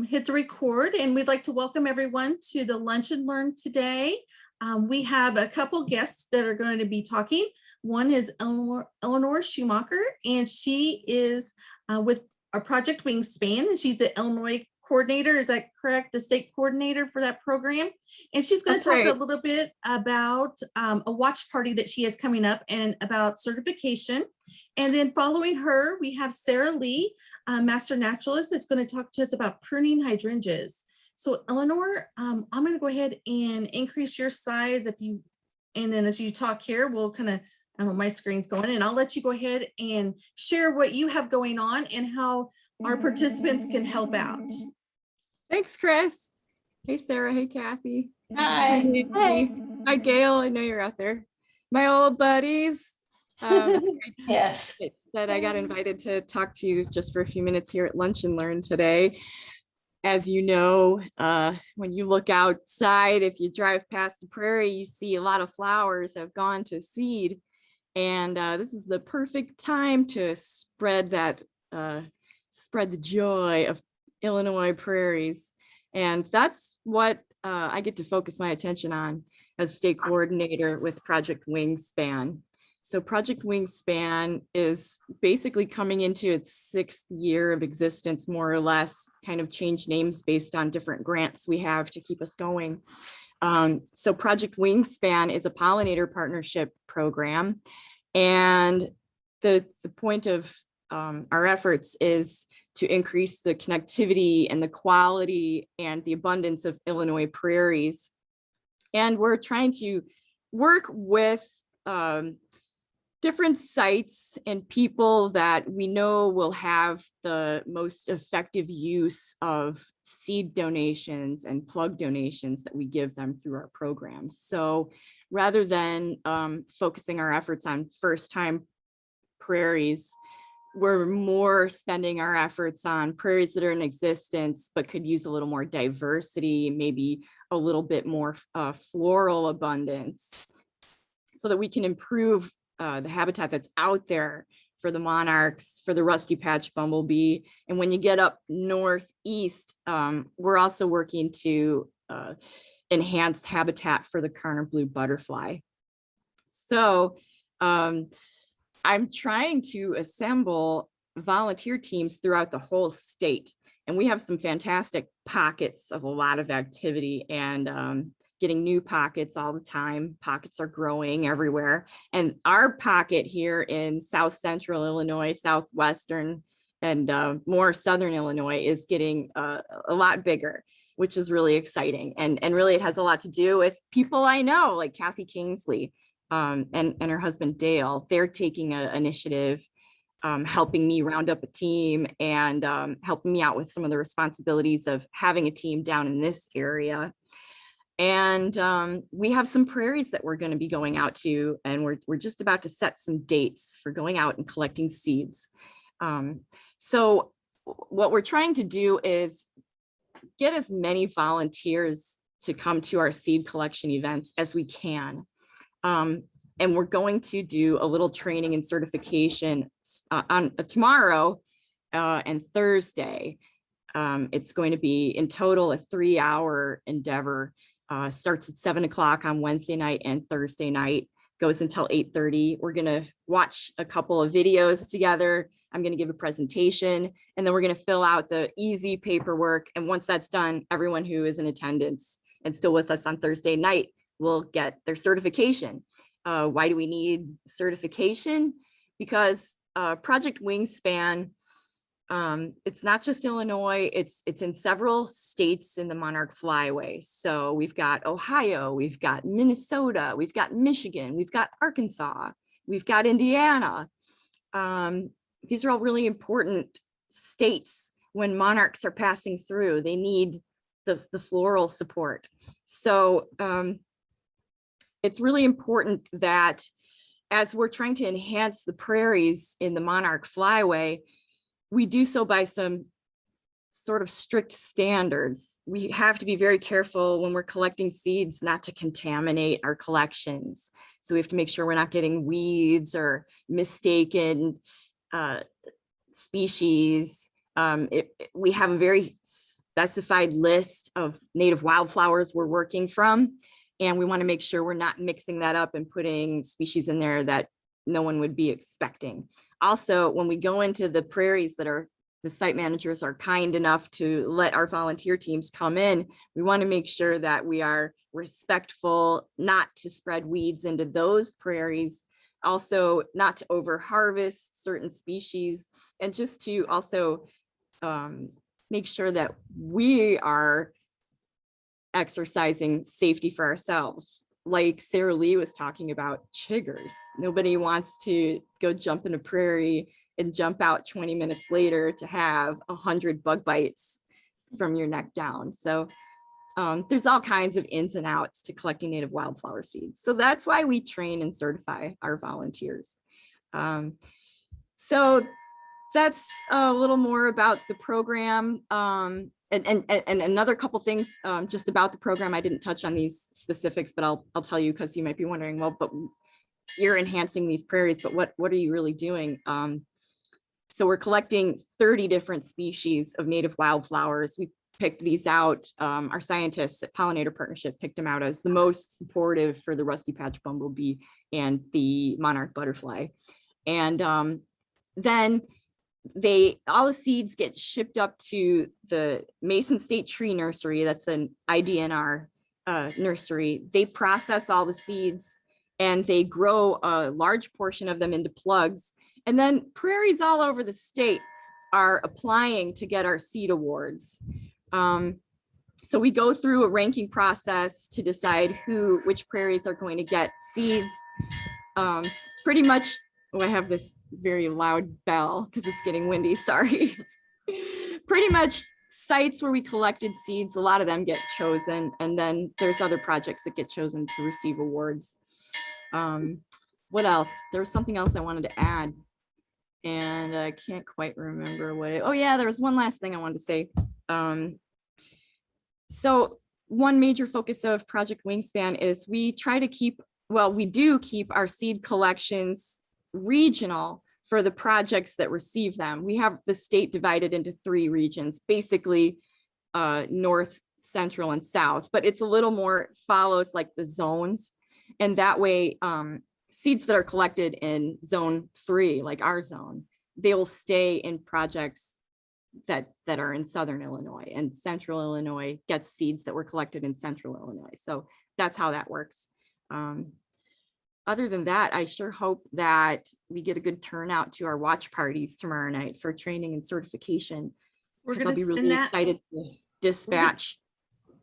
hit the record, and we'd like to welcome everyone to the Lunch and Learn today. We have a couple guests that are going to be talking. One is Eleanor Schumacher, and she is with our Project Wingspan, and she's the Illinois coordinator. Is that correct? The state coordinator for that program. And she's going to talk a little bit about a watch party that she has coming up and about certification. And then following her, we have Sarah Lee, Master Naturalist, that's going to talk to us about pruning hydrangeas. So Eleanor, I'm going to go ahead and increase your size and then as you talk here, we'll kind of, I don't know, my screen's going, and I'll let you go ahead and share what you have going on and how our participants can help out. Thanks, Chris. Hey, Sarah. Hey, Kathy. Hi. Hey. Hi, Gail. I know you're out there. My old buddies. It's great Yes. that I got invited to talk to you just for a few minutes here at Lunch and Learn today. As you know, when you look outside, if you drive past the prairie, you see a lot of flowers have gone to seed. And this is the perfect time to spread the joy of Illinois prairies. And that's what I get to focus my attention on as state coordinator with Project Wingspan. So Project Wingspan is basically coming into its 6th year of existence, more or less, kind of changed names based on different grants we have to keep us going. So Project Wingspan is a pollinator partnership program. And the point of our efforts is to increase the connectivity and the quality and the abundance of Illinois prairies. And we're trying to work with different sites and people that we know will have the most effective use of seed donations and plug donations that we give them through our programs. So rather than focusing our efforts on first-time prairies, we're more spending our efforts on prairies that are in existence but could use a little more diversity, maybe a little bit more floral abundance, so that we can improve the habitat that's out there for the monarchs, for the rusty patch bumblebee. And when you get up northeast, we're also working to enhance habitat for the Karner blue butterfly. So I'm trying to assemble volunteer teams throughout the whole state. And we have some fantastic pockets of a lot of activity and getting new pockets all the time. Pockets are growing everywhere. And our pocket here in South Central Illinois, Southwestern, and more Southern Illinois is getting a lot bigger, which is really exciting. And really it has a lot to do with people I know, like Kathy Kingsley and her husband Dale. They're taking an initiative, helping me round up a team and helping me out with some of the responsibilities of having a team down in this area. And we have some prairies that we're going to be going out to, and we're just about to set some dates for going out and collecting seeds. So what we're trying to do is get as many volunteers to come to our seed collection events as we can. And we're going to do a little training and certification on tomorrow and Thursday. It's going to be in total a 3-hour endeavor. Starts at 7 o'clock on Wednesday night and Thursday night, goes until 8:30. We're going to watch a couple of videos together. I'm going to give a presentation, and then we're going to fill out the easy paperwork. And once that's done, everyone who is in attendance and still with us on Thursday night will get their certification. Why do we need certification? Because Project Wingspan, it's not just Illinois, it's in several states in the monarch flyway. So we've got Ohio, we've got Minnesota, we've got Michigan, we've got Arkansas, we've got Indiana. These are all really important states. When monarchs are passing through, they need the floral support. So it's really important that as we're trying to enhance the prairies in the monarch flyway, we do so by some sort of strict standards. We have to be very careful when we're collecting seeds not to contaminate our collections. So we have to make sure we're not getting weeds or mistaken species. We have a very specified list of native wildflowers we're working from. And we want to make sure we're not mixing that up and putting species in there that no one would be expecting. Also, when we go into the prairies that the site managers are kind enough to let our volunteer teams come in, we want to make sure that we are respectful, not to spread weeds into those prairies, also not to over harvest certain species, and just to also make sure that we are exercising safety for ourselves. Like Sarah Lee was talking about, chiggers. Nobody wants to go jump in a prairie and jump out 20 minutes later to have 100 bug bites from your neck down. So there's all kinds of ins and outs to collecting native wildflower seeds. So that's why we train and certify our volunteers. So that's a little more about the program. And another couple things just about the program. I didn't touch on these specifics, but I'll tell you, because you might be wondering, well, but you're enhancing these prairies, but what are you really doing? So we're collecting 30 different species of native wildflowers. We picked these out. Our scientists at Pollinator Partnership picked them out as the most supportive for the rusty patch bumblebee and the monarch butterfly. And then all the seeds get shipped up to the Mason State Tree Nursery. That's an IDNR nursery. They process all the seeds and they grow a large portion of them into plugs. And then prairies all over the state are applying to get our seed awards. So we go through a ranking process to decide which prairies are going to get seeds. Pretty much, I have this very loud bell because it's getting windy, sorry. Pretty much sites where we collected seeds, a lot of them get chosen, and then there's other projects that get chosen to receive awards. What else? There was something else I wanted to add, and I can't quite remember oh yeah, there was one last thing I wanted to say. So one major focus of Project Wingspan is we do keep our seed collections regional for the projects that receive them. We have the state divided into 3 regions, basically north, central, and south, but it's a little more follows like the zones. And that way, seeds that are collected in zone 3, like our zone, they will stay in projects that are in southern Illinois, and central Illinois gets seeds that were collected in central Illinois. So that's how that works. Other than that, I sure hope that we get a good turnout to our watch parties tomorrow night for training and certification. We're going to be really excited to dispatch.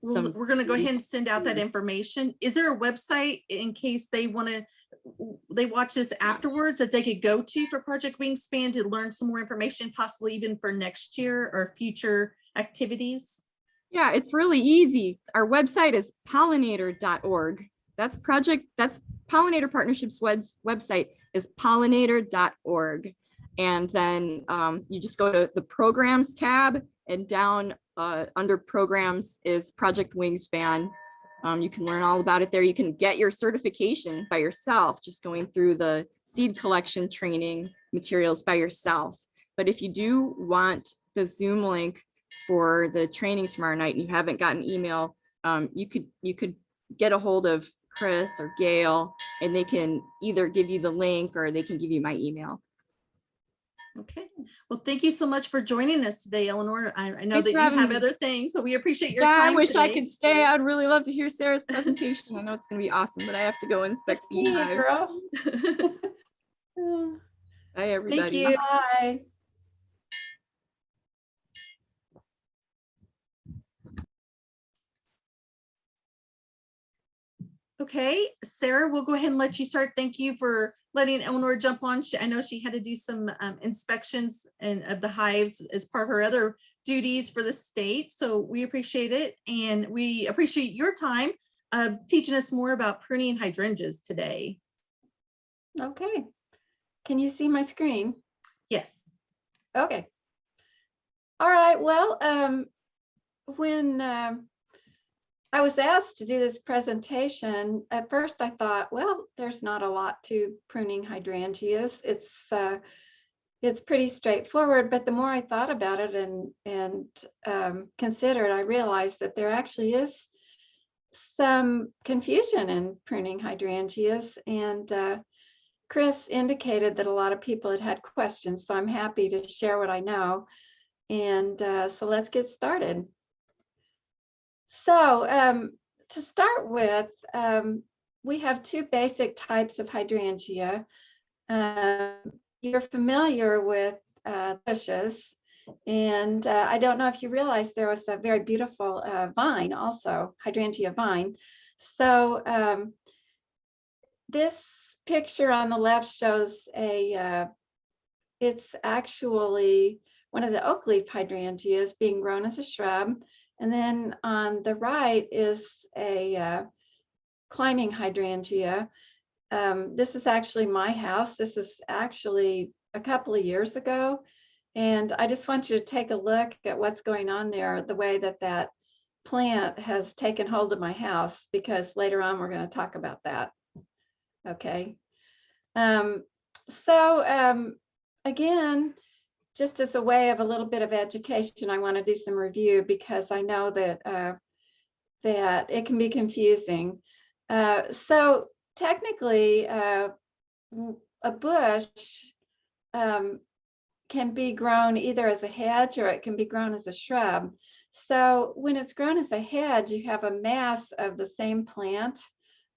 We're going to go ahead and send out that information. Is there a website in case they watch this afterwards that they could go to for Project Wingspan to learn some more information, possibly even for next year or future activities? Yeah, it's really easy. Our website is pollinator.org. That's Pollinator Partnership's website is pollinator.org. And then you just go to the programs tab, and down under programs is Project Wingspan. You can learn all about it there. You can get your certification by yourself, just going through the seed collection training materials by yourself. But if you do want the Zoom link for the training tomorrow night and you haven't gotten email, you could get a hold of Chris or Gail, and they can either give you the link or they can give you my email. Okay. Well, thank you so much for joining us today, Eleanor. I know that you have other things, so we appreciate your time. I wish today. I could stay. I'd really love to hear Sarah's presentation. I know it's going to be awesome, but I have to go inspect the beehives. Bye, everybody. Thank you. Bye. Okay, Sarah, we'll go ahead and let you start. Thank you for letting Eleanor jump on. I know she had to do some inspections of the hives as part of her other duties for the state. So we appreciate it. And we appreciate your time of teaching us more about pruning hydrangeas today. Okay. Can you see my screen? Yes. Okay. All right. Well, when I was asked to do this presentation, at first I thought, well, there's not a lot to pruning hydrangeas. It's it's pretty straightforward, but the more I thought about it and considered, I realized that there actually is some confusion in pruning hydrangeas. And Chris indicated that a lot of people had questions, so I'm happy to share what I know. And so let's get started. So to start with, we have two basic types of hydrangea. You're familiar with bushes, and I don't know if you realize there was a very beautiful vine also, hydrangea vine. So this picture on the left shows it's actually one of the oak leaf hydrangeas being grown as a shrub. And then on the right is a climbing hydrangea. This is actually my house. This is actually a couple of years ago. And I just want you to take a look at what's going on there, the way that that plant has taken hold of my house, because later on we're going to talk about that. Okay. Again, just as a way of a little bit of education, I want to do some review because I know that that it can be confusing. So technically, a bush can be grown either as a hedge or it can be grown as a shrub. So when it's grown as a hedge, you have a mass of the same plant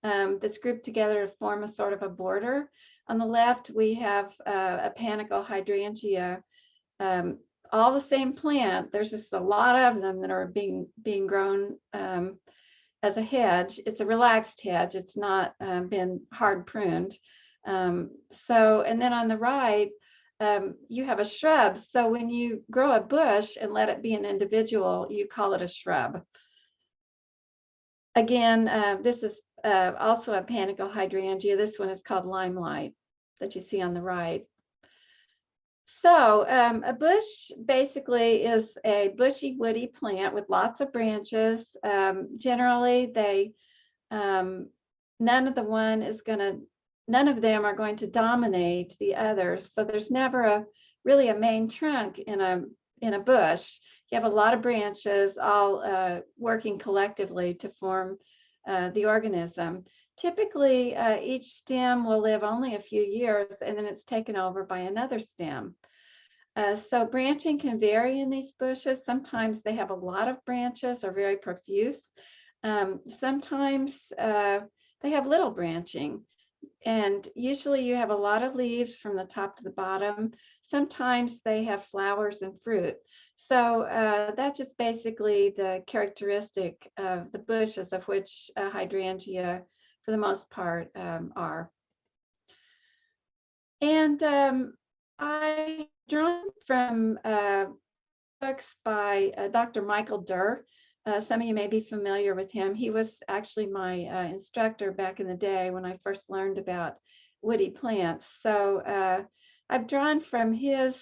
that's grouped together to form a sort of a border. On the left, we have a Panicle Hydrangea, all the same plant. There's just a lot of them that are being grown as a hedge. It's a relaxed hedge. It's not been hard pruned. And then on the right, you have a shrub. So when you grow a bush and let it be an individual, you call it a shrub. Again, this is also a Panicle Hydrangea. This one is called Limelight that you see on the right. So a bush basically is a bushy woody plant with lots of branches. Generally, none of them are going to dominate the others. So there's never really a main trunk in a bush. You have a lot of branches all working collectively to form the organism. Typically, each stem will live only a few years and then it's taken over by another stem. So branching can vary in these bushes. Sometimes they have a lot of branches or very profuse. Sometimes they have little branching. And usually you have a lot of leaves from the top to the bottom. Sometimes they have flowers and fruit. So that's just basically the characteristic of the bushes, of which hydrangea, for the most part, are. And I drawn from books by Dr. Michael Durr. Some of you may be familiar with him. He was actually my instructor back in the day when I first learned about woody plants. So I've drawn from his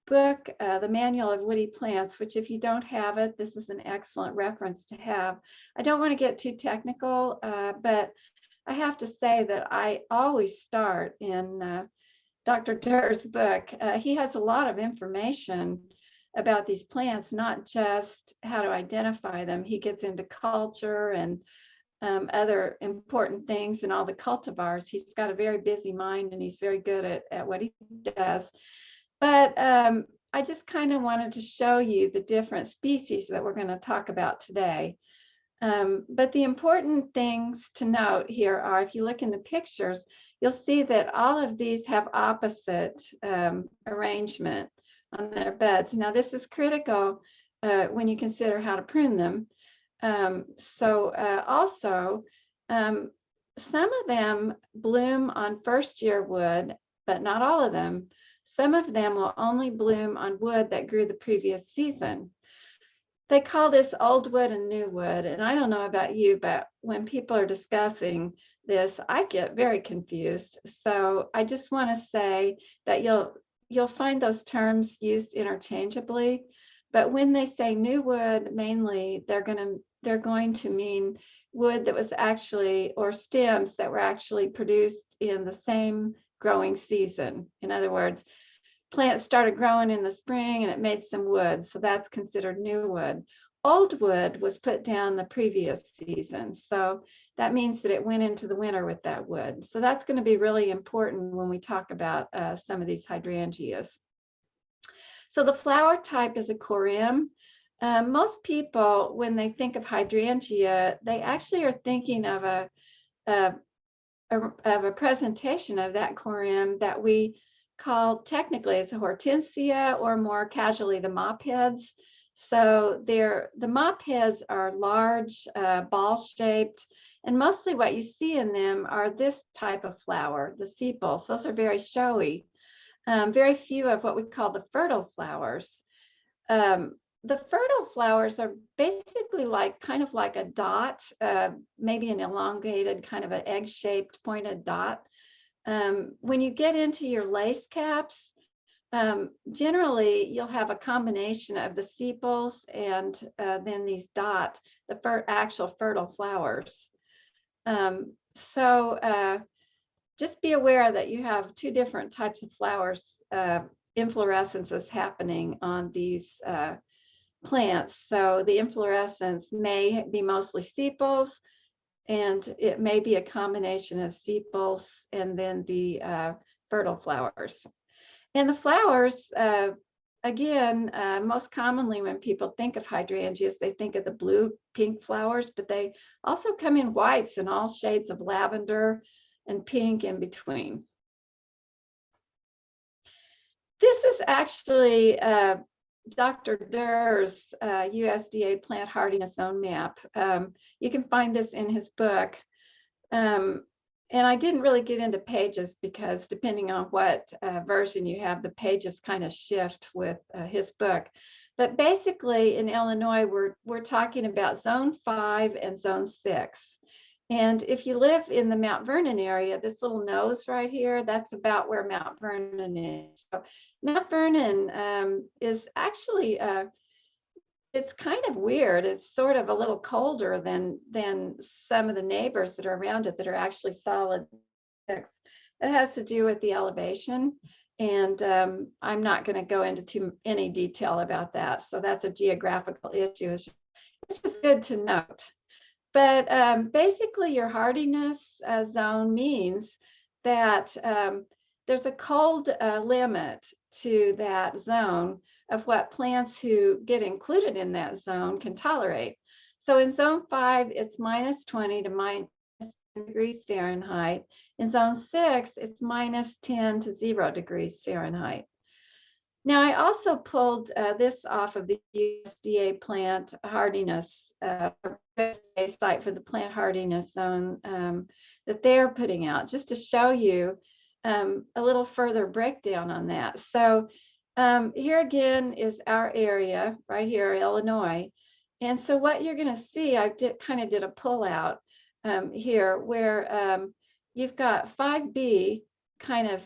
book, The Manual of Woody Plants, which if you don't have it, this is an excellent reference to have. I don't want to get too technical, but I have to say that I always start in Dr. Durr's book. He has a lot of information about these plants, not just how to identify them. He gets into culture and other important things and all the cultivars. He's got a very busy mind and he's very good at what he does. But I just kind of wanted to show you the different species that we're going to talk about today. But the important things to note here are, if you look in the pictures, you'll see that all of these have opposite arrangement on their beds. Now, this is critical when you consider how to prune them. Also, some of them bloom on first-year wood, but not all of them. Some of them will only bloom on wood that grew the previous season. They call this old wood and new wood. And I don't know about you, but when people are discussing this, I get very confused. So I just want to say that you'll find those terms used interchangeably. But when they say new wood, mainly they're going to mean wood that was actually, or stems that were actually produced in the same growing season. In other words, plants started growing in the spring and it made some wood. So that's considered new wood. Old wood was put down the previous season. So that means that it went into the winter with that wood. So that's going to be really important when we talk about some of these hydrangeas. So the flower type is a corymb. Most people, when they think of hydrangea, they actually are thinking of a presentation of that corymb that we call technically it's a hortensia, or more casually the mop heads. So the mop heads are large, ball-shaped, and mostly what you see in them are this type of flower, the sepals. Those are very showy. Very few of what we call the fertile flowers. The fertile flowers are basically kind of like a dot, maybe an elongated kind of an egg-shaped pointed dot. When you get into your lace caps, generally you'll have a combination of the sepals and then these dots, the actual fertile flowers. Just be aware that you have two different types of flowers, inflorescences happening on these plants. So the inflorescence may be mostly sepals, and it may be a combination of sepals and then the fertile flowers. And the flowers, again, most commonly when people think of hydrangeas, they think of the blue, pink flowers, but they also come in whites and all shades of lavender and pink in between. This is actually Dr. Durr's USDA plant hardiness zone map. You can find this in his book. And I didn't really get into pages because depending on what version you have, the pages kind of shift with his book. But basically in Illinois, we're talking about zone 5 and zone 6. And if you live in the Mount Vernon area, this little nose right here, that's about where Mount Vernon is. So Mount Vernon is actually, it's kind of weird. It's sort of a little colder than some of the neighbors that are around it that are actually solid 6. It has to do with the elevation. And I'm not going to go into any detail about that. So that's a geographical issue. It's just good to note. But basically your hardiness zone means that there's a cold limit to that zone of what plants who get included in that zone can tolerate. So in zone 5, it's -20 to -10 degrees Fahrenheit. In zone 6, it's -10 to 0 degrees Fahrenheit. Now, I also pulled this off of the USDA plant hardiness site for the plant hardiness zone that they're putting out, just to show you a little further breakdown on that. So here again is our area right here, Illinois. And so what you're going to see, I kind of did a pull out here where you've got 5B kind of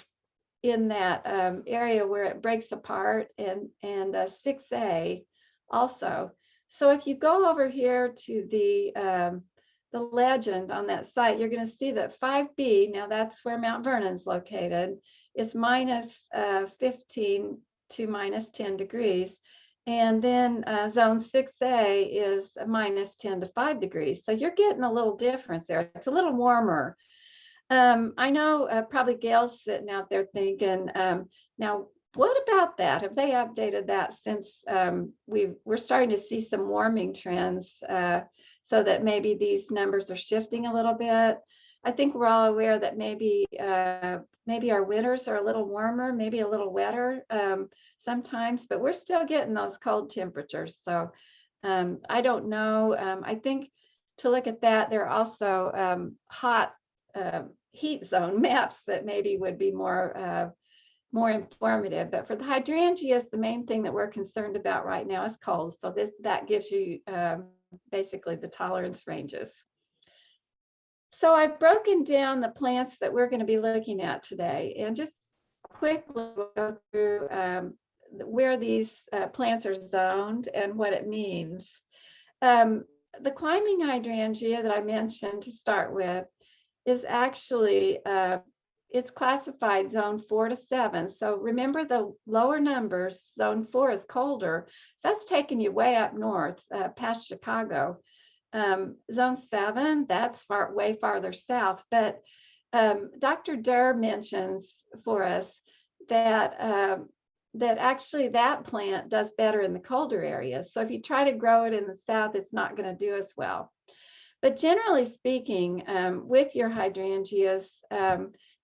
in that area where it breaks apart, and 6A also. So if you go over here to the legend on that site, you're going to see that 5B, now that's where Mount Vernon's located, is -15 to -10 degrees. And then zone 6A is -10 to 5 degrees. So you're getting a little difference there. It's a little warmer. I know probably Gail's sitting out there thinking, now, what about that? Have they updated that since we're starting to see some warming trends so that maybe these numbers are shifting a little bit? I think we're all aware that maybe our winters are a little warmer, maybe a little wetter sometimes, but we're still getting those cold temperatures. So I don't know. I think to look at that, there are also hot heat zone maps that maybe would be more informative. But for the hydrangeas, the main thing that we're concerned about right now is cold. So that gives you basically the tolerance ranges. So I've broken down the plants that we're going to be looking at today, and just quickly go through where these plants are zoned and what it means. The climbing hydrangea that I mentioned to start with is actually it's classified zone 4 to 7. So remember the lower numbers, zone 4 is colder. So that's taking you way up north, past Chicago. Zone 7, that's way farther south. But Dr. Durr mentions for us that that actually that plant does better in the colder areas. So if you try to grow it in the south, it's not going to do as well. But generally speaking, with your hydrangeas,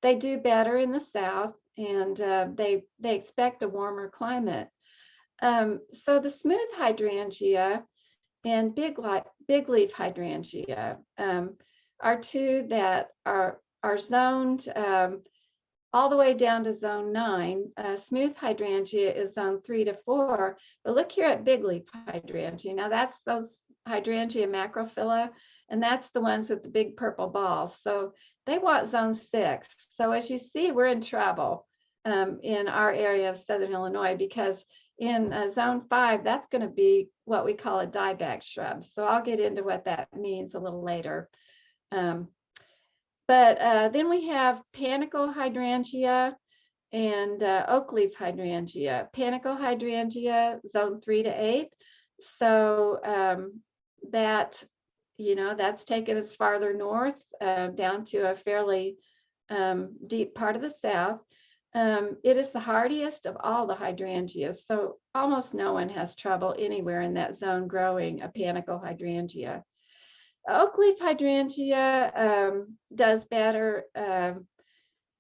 they do better in the south, and they expect a warmer climate. So the smooth hydrangea and big leaf hydrangea are two that are zoned all the way down to zone 9. Smooth hydrangea is zone 3 to 4. But look here at big leaf hydrangea. Now that's those Hydrangea Macrophylla, and that's the ones with the big purple balls. So they want zone 6. So as you see, we're in trouble in our area of Southern Illinois, because in zone 5, that's going to be what we call a dieback shrub. So I'll get into what that means a little later. But then we have Panicle Hydrangea and Oak Leaf Hydrangea. Panicle Hydrangea, zone 3 to 8. So that, that's taken us farther north down to a fairly deep part of the south. It is the hardiest of all the hydrangeas. So almost no one has trouble anywhere in that zone growing a Panicle Hydrangea. Oak leaf hydrangea does better than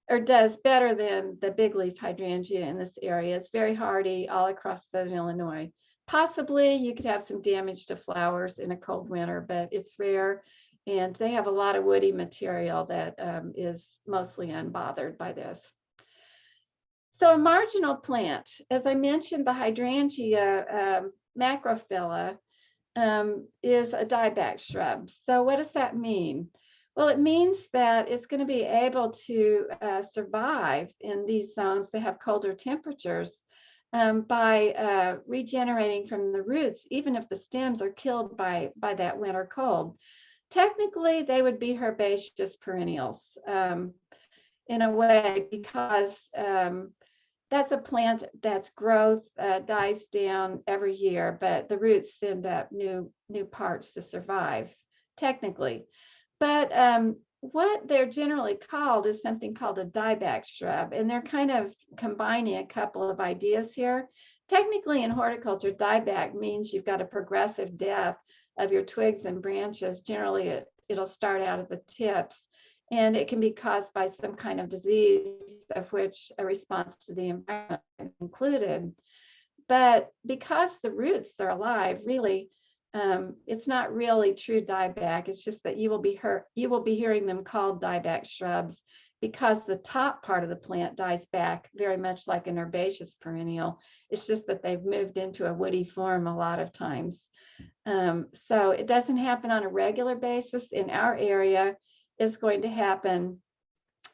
the big leaf hydrangea in this area. It's very hardy all across Southern Illinois. Possibly you could have some damage to flowers in a cold winter, but it's rare, and they have a lot of woody material that is mostly unbothered by this. So a marginal plant, as I mentioned, the Hydrangea Macrophylla is a dieback shrub. So what does that mean? Well, it means that it's going to be able to survive in these zones that have colder temperatures by regenerating from the roots, even if the stems are killed by that winter cold. Technically, they would be herbaceous perennials in a way, because that's a plant that's growth dies down every year, but the roots send up new parts to survive, technically. But what they're generally called is something called a dieback shrub, and they're kind of combining a couple of ideas here. Technically, in horticulture, dieback means you've got a progressive death of your twigs and branches. Generally, it'll start out at the tips, and it can be caused by some kind of disease, of which a response to the environment is included. But because the roots are alive, really, it's not really true dieback. It's just that you will be hearing them called dieback shrubs because the top part of the plant dies back very much like an herbaceous perennial. It's just that they've moved into a woody form a lot of times. So it doesn't happen on a regular basis. In our area, it's going to happen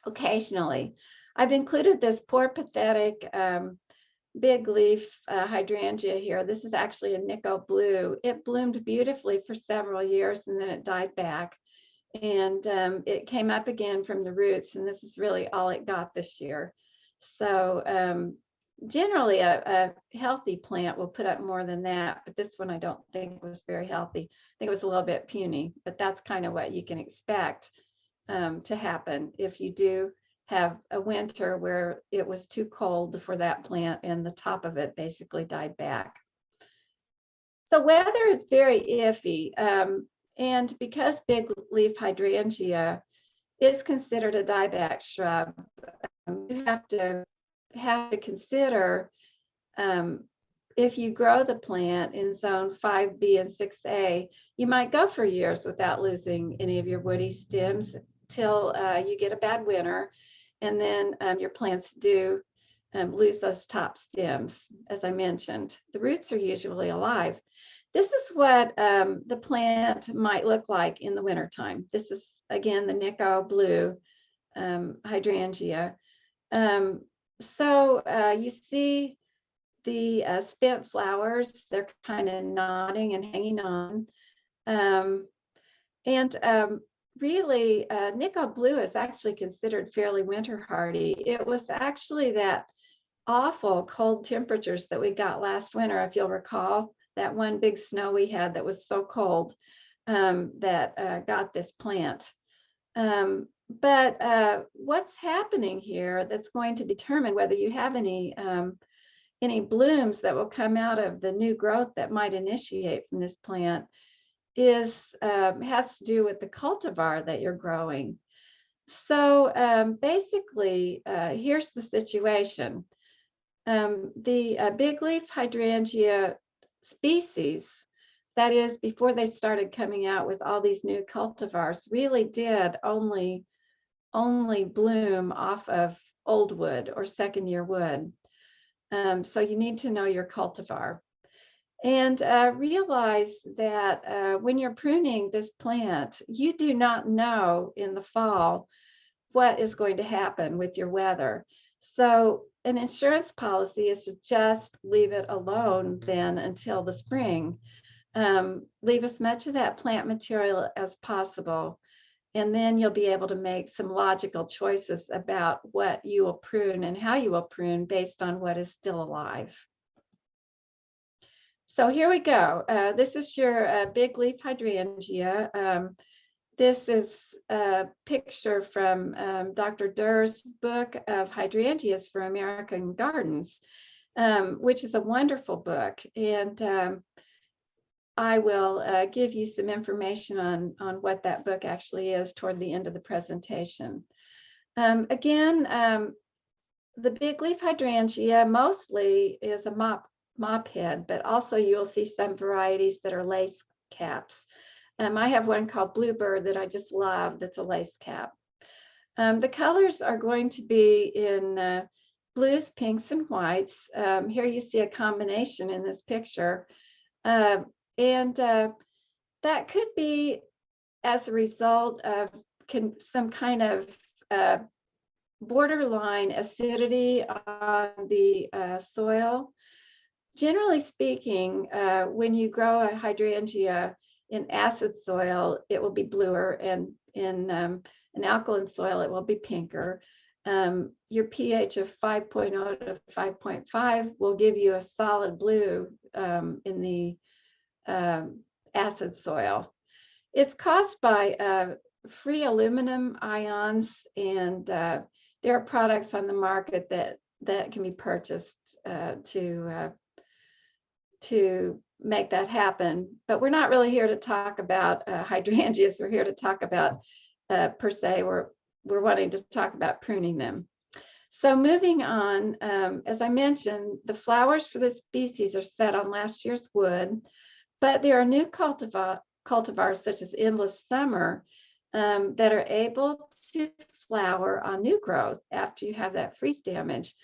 occasionally. I've included this poor pathetic big leaf hydrangea here. This is actually a Nico blue. It bloomed beautifully for several years, and then it died back, and it came up again from the roots, and this is really all it got this year. So generally a healthy plant will put up more than that, but this one I don't think was very healthy. I think it was a little bit puny, but that's kind of what you can expect to happen if you do have a winter where it was too cold for that plant and the top of it basically died back. So weather is very iffy, and because big leaf hydrangea is considered a dieback shrub, you have to consider if you grow the plant in zone 5B and 6A, you might go for years without losing any of your woody stems till you get a bad winter, and then your plants do lose those top stems. As I mentioned, the roots are usually alive. This is what the plant might look like in the wintertime. This is, again, the Nico blue hydrangea. So you see the spent flowers, they're kind of nodding and hanging on. And really, Nico Blue is actually considered fairly winter hardy. It was actually that awful cold temperatures that we got last winter, if you'll recall, that one big snow we had that was so cold, that got this plant. But what's happening here that's going to determine whether you have any blooms that will come out of the new growth that might initiate from this plant is has to do with the cultivar that you're growing. So basically, here's the situation. The big leaf hydrangea species, that is before they started coming out with all these new cultivars, really did only bloom off of old wood or second year wood. So you need to know your cultivar. And realize that when you're pruning this plant, you do not know in the fall what is going to happen with your weather. So an insurance policy is to just leave it alone then until the spring. Leave as much of that plant material as possible. And then you'll be able to make some logical choices about what you will prune and how you will prune based on what is still alive. So here we go. This is your big leaf hydrangea. This is a picture from Dr. Durr's book of hydrangeas for American Gardens, which is a wonderful book. And I will give you some information on what that book actually is toward the end of the presentation. Again, the big leaf hydrangea mostly is a mop head, but also you'll see some varieties that are lace caps. I have one called Bluebird that I just love that's a lace cap. The colors are going to be in blues, pinks, and whites. Here you see a combination in this picture. And that could be as a result of some kind of borderline acidity on the soil. Generally speaking, when you grow a hydrangea in acid soil, it will be bluer, and in an alkaline soil, it will be pinker. Your pH of 5.0 to 5.5 will give you a solid blue in the acid soil. It's caused by free aluminum ions, and there are products on the market that can be purchased to make that happen. But we're not really here to talk about hydrangeas. We're here to talk about, per se, we're wanting to talk about pruning them. So moving on, as I mentioned, the flowers for this species are set on last year's wood, but there are new cultivars such as Endless Summer that are able to flower on new growth after you have that freeze damage.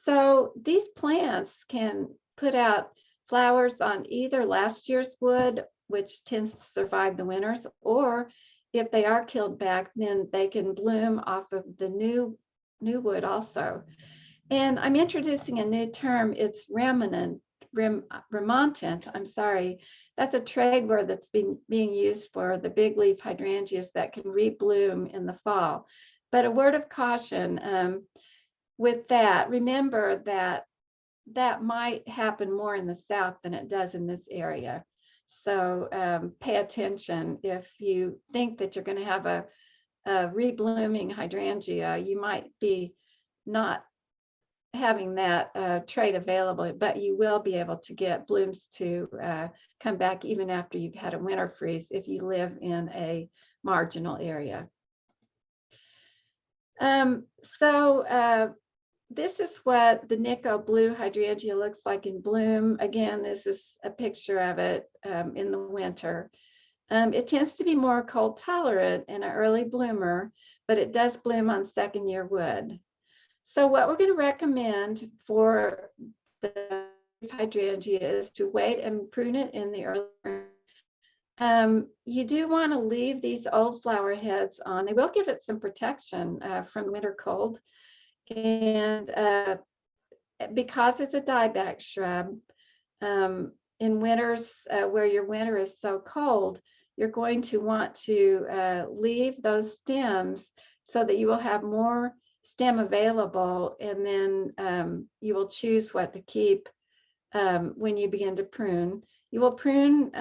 So these plants can put out flowers on either last year's wood, which tends to survive the winters, or if they are killed back, then they can bloom off of the new wood also. And I'm introducing a new term. It's remontant. I'm sorry. That's a trade word that's being used for the big leaf hydrangeas that can rebloom in the fall. But a word of caution with that, remember that might happen more in the south than it does in this area. So pay attention. If you think that you're going to have a reblooming hydrangea, you might be not having that trait available, but you will be able to get blooms to come back even after you've had a winter freeze if you live in a marginal area. This is what the Nico Blue Hydrangea looks like in bloom. Again, this is a picture of it in the winter. It tends to be more cold tolerant and an early bloomer, but it does bloom on second year wood. So what we're going to recommend for the hydrangea is to wait and prune it in the early. You do want to leave these old flower heads on. They will give it some protection from winter cold. And because it's a dieback shrub, in winters where your winter is so cold, you're going to want to leave those stems so that you will have more stem available, and then you will choose what to keep when you begin to prune. You will prune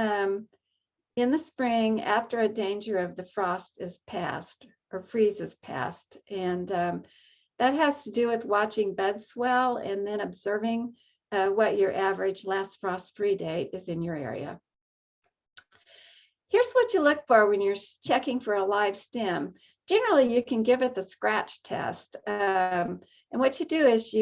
in the spring after a danger of the frost is past or freeze is past. And that has to do with watching bud swell and then observing what your average last frost-free date is in your area. Here's what you look for when you're checking for a live stem. Generally, you can give it the scratch test. And what you do is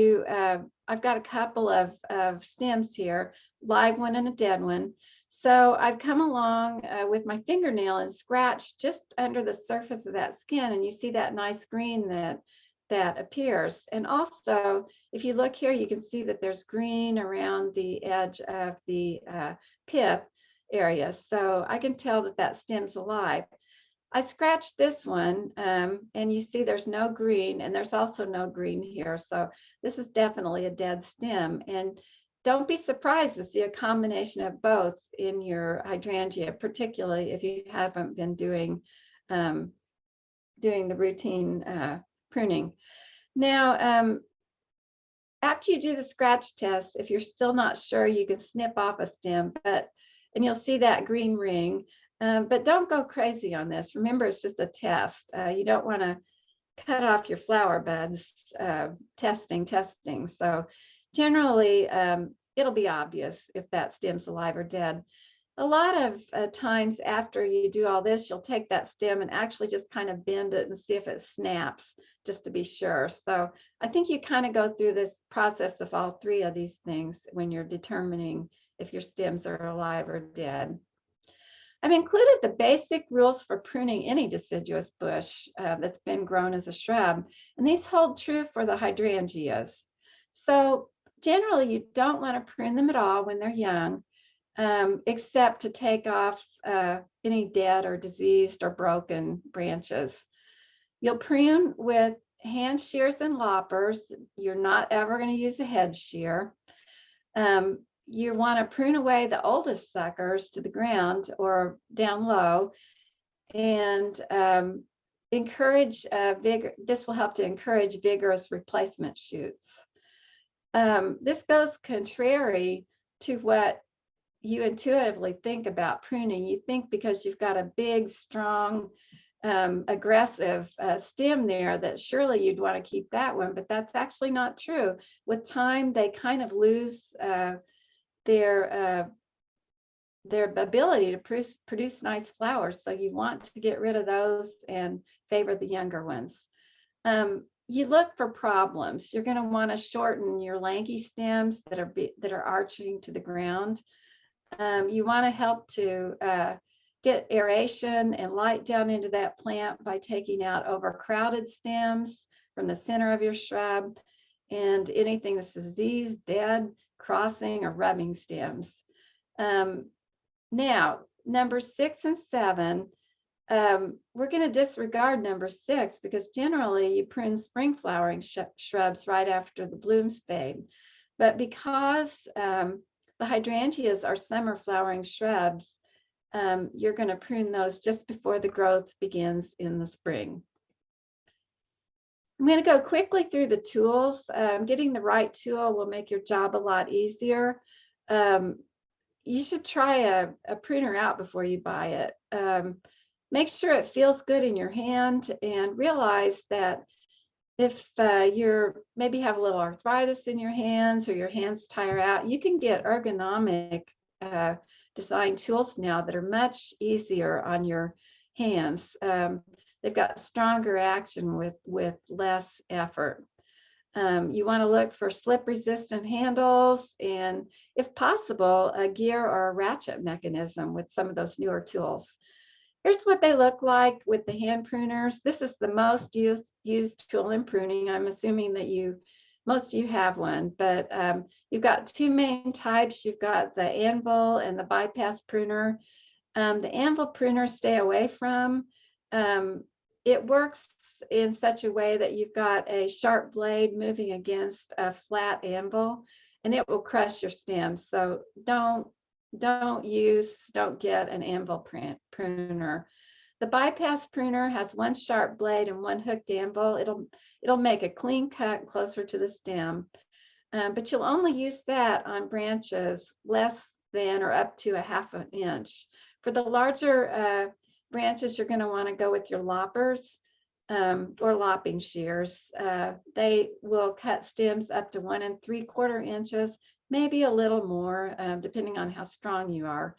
I've got a couple of stems here, live one and a dead one. So I've come along with my fingernail and scratched just under the surface of that skin, and you see that nice green that appears. And also, if you look here, you can see that there's green around the edge of the pith area. So I can tell that that stem's alive. I scratched this one and you see there's no green, and there's also no green here. So this is definitely a dead stem. And don't be surprised to see a combination of both in your hydrangea, particularly if you haven't been doing the routine pruning. Now, after you do the scratch test, if you're still not sure, you can snip off a stem, and you'll see that green ring. But don't go crazy on this. Remember, it's just a test. You don't want to cut off your flower buds testing. So generally, it'll be obvious if that stem's alive or dead. A lot of times after you do all this, you'll take that stem and actually just kind of bend it and see if it snaps, just to be sure. So I think you kind of go through this process of all three of these things when you're determining if your stems are alive or dead. I've included the basic rules for pruning any deciduous bush that's been grown as a shrub, and these hold true for the hydrangeas. So generally, you don't want to prune them at all when they're young, except to take off any dead or diseased or broken branches. You'll prune with hand shears and loppers. You're not ever going to use a head shear. You want to prune away the oldest suckers to the ground or down low, and encourage vigor. This will help to encourage vigorous replacement shoots. This goes contrary to what you intuitively think about pruning. You think because you've got a big, strong, aggressive stem there that surely you'd want to keep that one, but that's actually not true. With time, they kind of lose their ability to produce nice flowers. So you want to get rid of those and favor the younger ones. You look for problems. You're going to want to shorten your lanky stems that are arching to the ground. You want to help to get aeration and light down into that plant by taking out overcrowded stems from the center of your shrub and anything that's diseased, dead, crossing, or rubbing stems. Now, number 6 and 7, we're going to disregard number 6 because generally you prune spring flowering shrubs right after the blooms fade. But because the hydrangeas are summer flowering shrubs, you're going to prune those just before the growth begins in the spring. I'm going to go quickly through the tools. Getting the right tool will make your job a lot easier. You should try a pruner out before you buy it. Make sure it feels good in your hand, and realize that if you're maybe have a little arthritis in your hands or your hands tire out, you can get ergonomic design tools now that are much easier on your hands. They've got stronger action with less effort. You want to look for slip resistant handles, and if possible, a gear or a ratchet mechanism with some of those newer tools. Here's what they look like with the hand pruners. This is the most used tool in pruning. I'm assuming that most of you have one, but you've got two main types. You've got the anvil and the bypass pruner. The anvil pruner, stay away from. It works in such a way that you've got a sharp blade moving against a flat anvil, and it will crush your stems. So don't don't get an anvil pruner. The bypass pruner has one sharp blade and one hooked anvil. It'll make a clean cut closer to the stem, but you'll only use that on branches less than or up to a ½ an inch. For the larger branches, you're going to want to go with your loppers or lopping shears. They will cut stems up to 1 3/4 inches, maybe a little more, depending on how strong you are.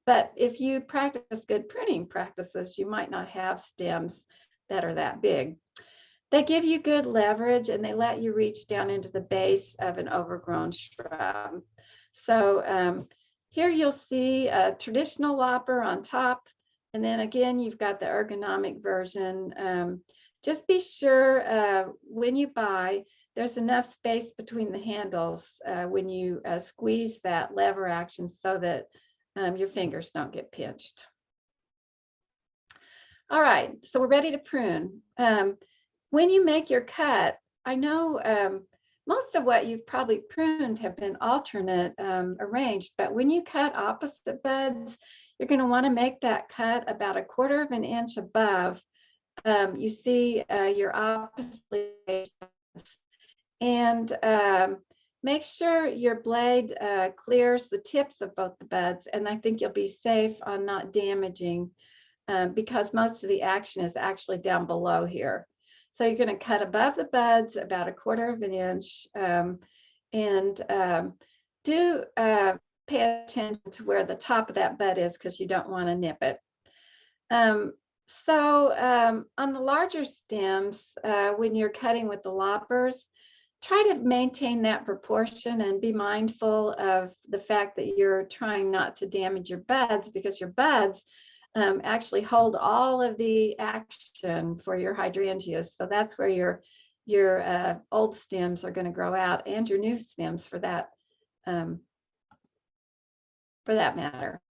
But if you practice good pruning practices, you might not have stems that are that big. They give you good leverage and they let you reach down into the base of an overgrown shrub. So here you'll see a traditional lopper on top. And then again, you've got the ergonomic version. Just be sure when you buy, there's enough space between the handles when you squeeze that lever action so that your fingers don't get pinched. All right, so we're ready to prune. When you make your cut, I know most of what you've probably pruned have been alternate arranged, but when you cut opposite buds, you're going to want to make that cut about 1/4 of an inch above. You see your opposite, and make sure your blade clears the tips of both the buds, and I think you'll be safe on not damaging because most of the action is actually down below here. So you're going to cut above the buds about 1/4 of an inch, and do pay attention to where the top of that bud is because you don't want to nip it. So on the larger stems, when you're cutting with the loppers, try to maintain that proportion and be mindful of the fact that you're trying not to damage your buds, because your buds actually hold all of the action for your hydrangeas. So that's where your old stems are going to grow out, and your new stems for that matter.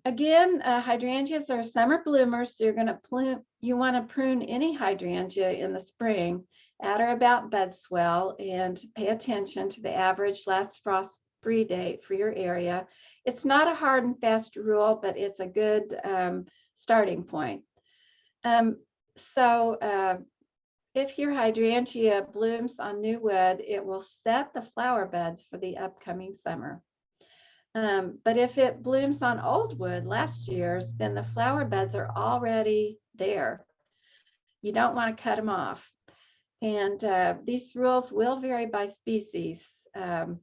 Again, hydrangeas are summer bloomers, so you want to prune any hydrangea in the spring at or about bud swell, and pay attention to the average last frost-free date for your area. It's not a hard and fast rule, but it's a good starting point. If your hydrangea blooms on new wood, it will set the flower buds for the upcoming summer. But if it blooms on old wood, last year's, then the flower buds are already there. You don't want to cut them off. And these rules will vary by species.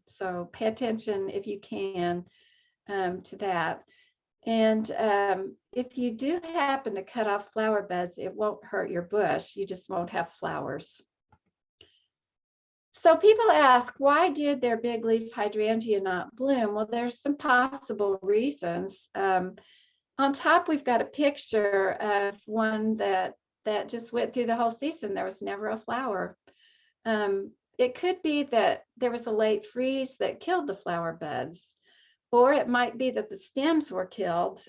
So pay attention if you can to that. And if you do happen to cut off flower buds, it won't hurt your bush. You just won't have flowers. So people ask, why did their big leaf hydrangea not bloom? Well, there's some possible reasons. On top, we've got a picture of one that just went through the whole season. There was never a flower. It could be that there was a late freeze that killed the flower buds, or it might be that the stems were killed,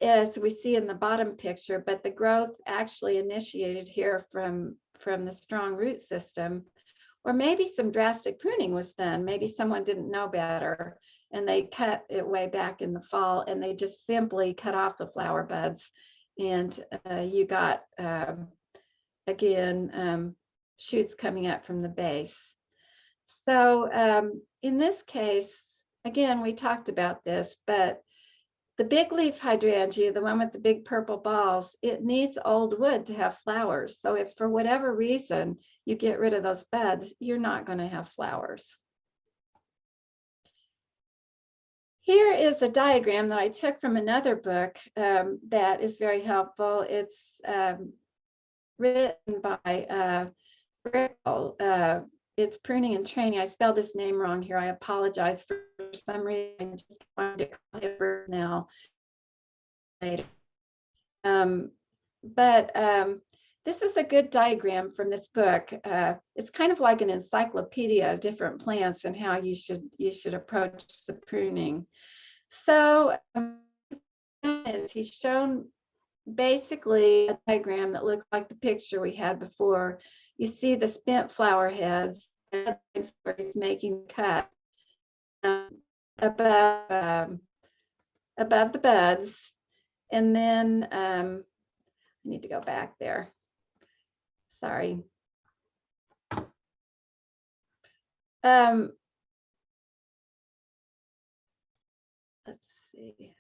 as we see in the bottom picture, but the growth actually initiated here from the strong root system. Or maybe some drastic pruning was done. Maybe someone didn't know better and they cut it way back in the fall, and they just simply cut off the flower buds, and you got again shoots coming up from the base. So in this case, again, we talked about this, but the big leaf hydrangea, the one with the big purple balls, it needs old wood to have flowers. So if for whatever reason you get rid of those buds, you're not going to have flowers. Here is a diagram that I took from another book that is very helpful. It's written by Brickle. It's Pruning and Training. I spelled his name wrong here. I apologize. For some reason, I just wanted to call him now later. This is a good diagram from this book. It's kind of like an encyclopedia of different plants and how you should approach the pruning. So he's shown basically a diagram that looks like the picture we had before. You see the spent flower heads where he's making the cut. above the buds. And then I need to go back there. Sorry. Let's see.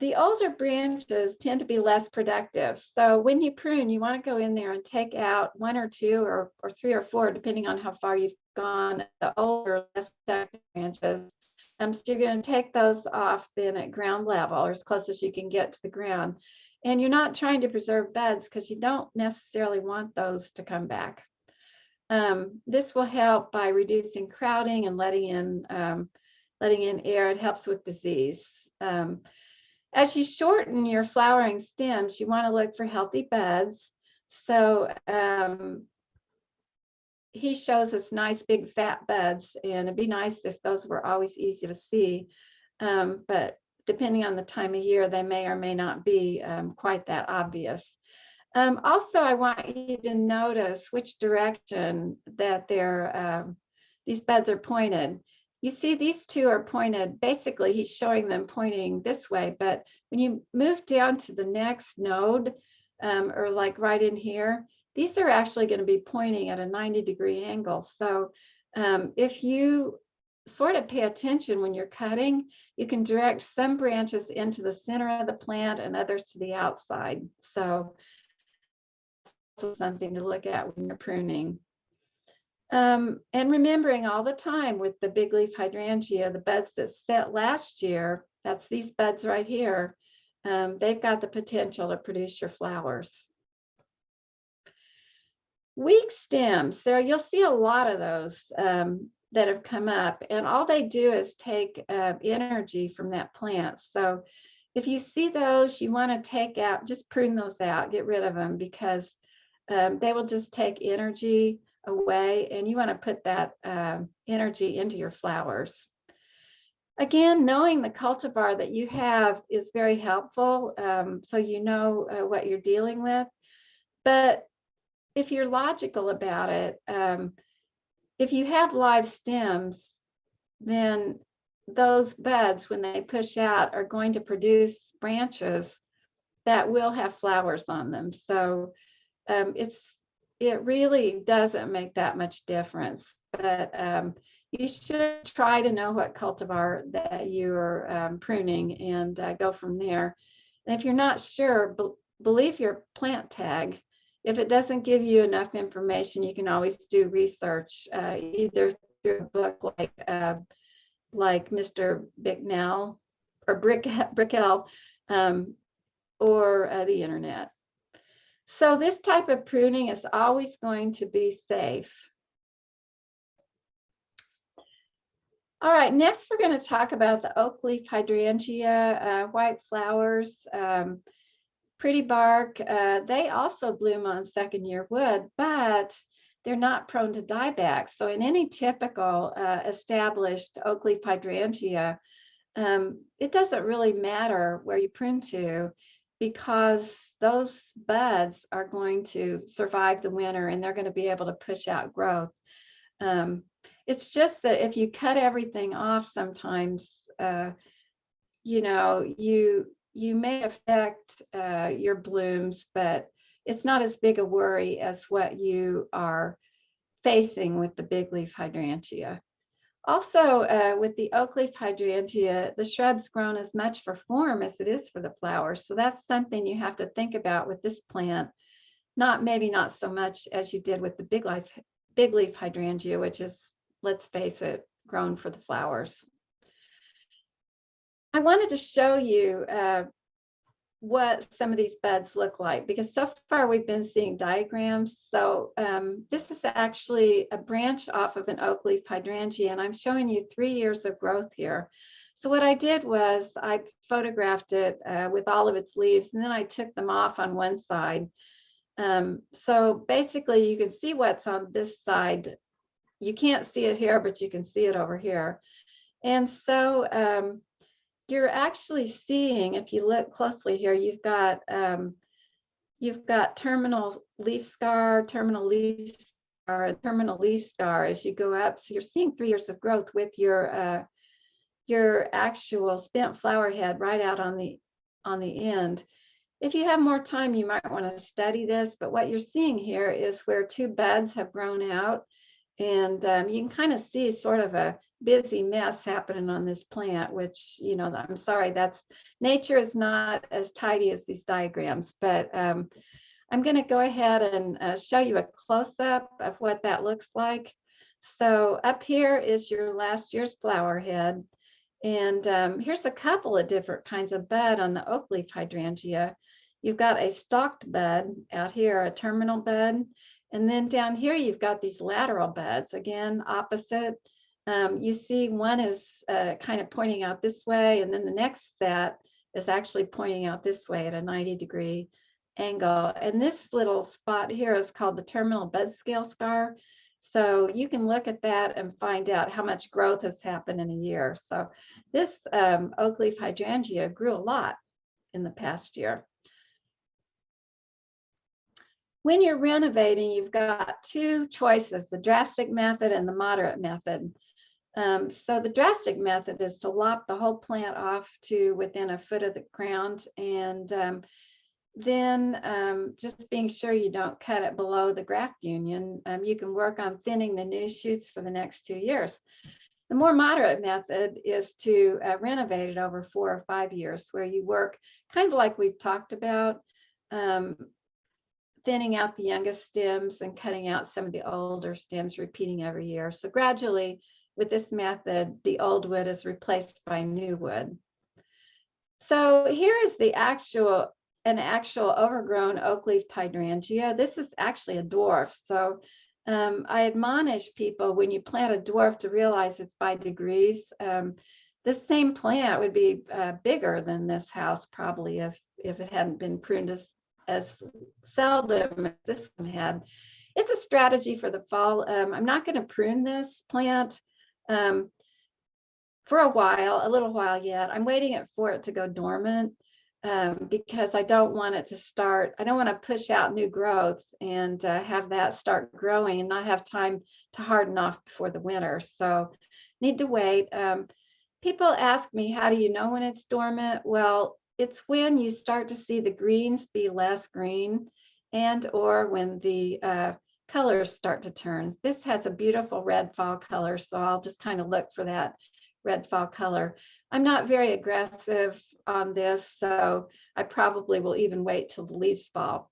The older branches tend to be less productive. So when you prune, you want to go in there and take out 1 or 2 or 3 or 4, depending on how far you've gone, the older, less productive branches. So you're going to take those off then at ground level, or as close as you can get to the ground. And you're not trying to preserve beds because you don't necessarily want those to come back. This will help by reducing crowding and letting in air. It helps with disease. As you shorten your flowering stems, you want to look for healthy buds. So he shows us nice big fat buds, and it'd be nice if those were always easy to see. But depending on the time of year, they may or may not be quite that obvious. Also, I want you to notice which direction that these buds are pointed. You see these 2 are pointed, basically he's showing them pointing this way, but when you move down to the next node, or like right in here, these are actually going to be pointing at a 90-degree angle. So if you sort of pay attention when you're cutting, you can direct some branches into the center of the plant and others to the outside. So that's something to look at when you're pruning. And remembering all the time with the big leaf hydrangea, the buds that set last year, that's these buds right here, they've got the potential to produce your flowers. Weak stems, you'll see a lot of those that have come up, and all they do is take energy from that plant. So if you see those, you want to take out, just prune those out, get rid of them, because they will just take energy away, and you want to put that energy into your flowers. Again, knowing the cultivar that you have is very helpful, so you know what you're dealing with. But if you're logical about it, if you have live stems, then those buds, when they push out, are going to produce branches that will have flowers on them. So it really doesn't make that much difference, but you should try to know what cultivar that you're pruning and go from there. And if you're not sure, believe your plant tag. If it doesn't give you enough information, you can always do research, either through a book like Mr. Bicknell or Brickell, or the internet. So this type of pruning is always going to be safe. All right, next we're going to talk about the Oak Leaf Hydrangea, white flowers, pretty bark. They also bloom on second-year wood, but they're not prone to dieback. So in any typical established Oak Leaf Hydrangea, it doesn't really matter where you prune to, because those buds are going to survive the winter and they're going to be able to push out growth. It's just that if you cut everything off, sometimes, you may affect your blooms, but it's not as big a worry as what you are facing with the big leaf hydrangea. Also, with the oak leaf hydrangea, the shrub's grown as much for form as it is for the flowers. So that's something you have to think about with this plant. Maybe not so much as you did with the big leaf hydrangea, which is, let's face it, grown for the flowers. I wanted to show you what some of these buds look like, because so far we've been seeing diagrams. So this is actually a branch off of an oak leaf hydrangea, and I'm showing you 3 years of growth here. So what I did was I photographed it with all of its leaves, and then I took them off on one side. So basically you can see what's on this side. You can't see it here, but you can see it over here. And so you're actually seeing, if you look closely here, you've got terminal leaf scar, terminal leaf a terminal leaf scar as you go up. So you're seeing 3 years of growth with your actual spent flower head right out on the end. If you have more time, you might want to study this, but what you're seeing here is where 2 buds have grown out, and you can kind of see sort of a busy mess happening on this plant, which, you know, I'm sorry, that's nature is not as tidy as these diagrams, but I'm going to go ahead and show you a close-up of what that looks like. So up here is your last year's flower head. And here's a couple of different kinds of bud on the Oak Leaf Hydrangea. You've got a stalked bud out here, a terminal bud. And then down here, you've got these lateral buds, again, opposite. You see one is kind of pointing out this way, and then the next set is actually pointing out this way at a 90-degree angle. And this little spot here is called the terminal bud scale scar. So you can look at that and find out how much growth has happened in a year. So this Oak Leaf Hydrangea grew a lot in the past year. When you're renovating, you've got 2 choices, the drastic method and the moderate method. So the drastic method is to lop the whole plant off to within a foot of the ground, and then just being sure you don't cut it below the graft union. You can work on thinning the new shoots for the next 2 years. The more moderate method is to renovate it over 4 or 5 years, where you work kind of like we've talked about, thinning out the youngest stems and cutting out some of the older stems, repeating every year. So gradually, with this method, the old wood is replaced by new wood. So here is the an actual overgrown Oak Leaf Hydrangea. This is actually a dwarf. So I admonish people when you plant a dwarf to realize it's by degrees. This same plant would be bigger than this house probably if it hadn't been pruned as seldom as this one had. It's a strategy for the fall. I'm not going to prune this plant for a little while yet. I'm waiting for it to go dormant because I don't want it to start. I don't want to push out new growth and have that start growing and not have time to harden off before the winter. So need to wait. People ask me, how do you know when it's dormant? Well, it's when you start to see the greens be less green, and or when the colors start to turn. This has a beautiful red fall color, so I'll just kind of look for that red fall color. I'm not very aggressive on this, so I probably will even wait till the leaves fall.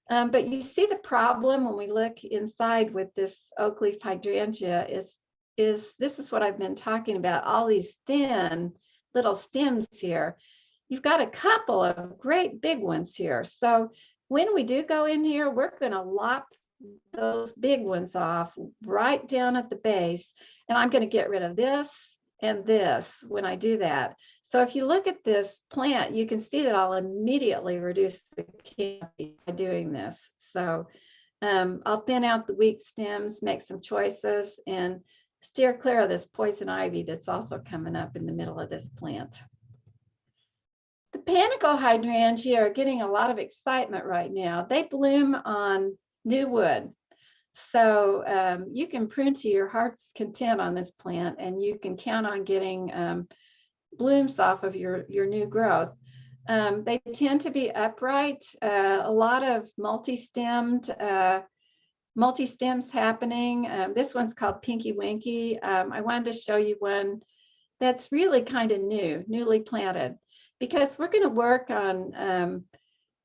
But you see the problem when we look inside with this Oak Leaf Hydrangea is this is what I've been talking about, all these thin little stems here. You've got a couple of great big ones here. So when we do go in here, we're going to lop those big ones off right down at the base. And I'm going to get rid of this and this when I do that. So if you look at this plant, you can see that I'll immediately reduce the canopy by doing this. So I'll thin out the weak stems, make some choices, and steer clear of this poison ivy that's also coming up in the middle of this plant. The Panicle Hydrangea are getting a lot of excitement right now. They bloom on new wood. So you can prune to your heart's content on this plant, and you can count on getting blooms off of your new growth. They tend to be upright, a lot of multi-stems happening. This one's called Pinky Winky. I wanted to show you one that's really kind of newly planted, because we're going to work on,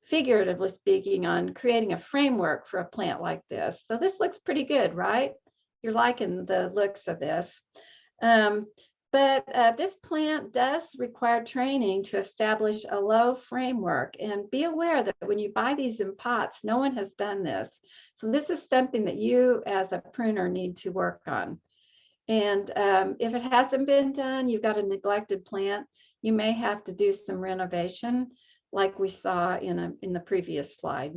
figuratively speaking, on creating a framework for a plant like this. So this looks pretty good, right? You're liking the looks of this. But this plant does require training to establish a low framework, and be aware that when you buy these in pots, no one has done this. So this is something that you as a pruner need to work on. And if it hasn't been done, you've got a neglected plant, you may have to do some renovation like we saw in the previous slide.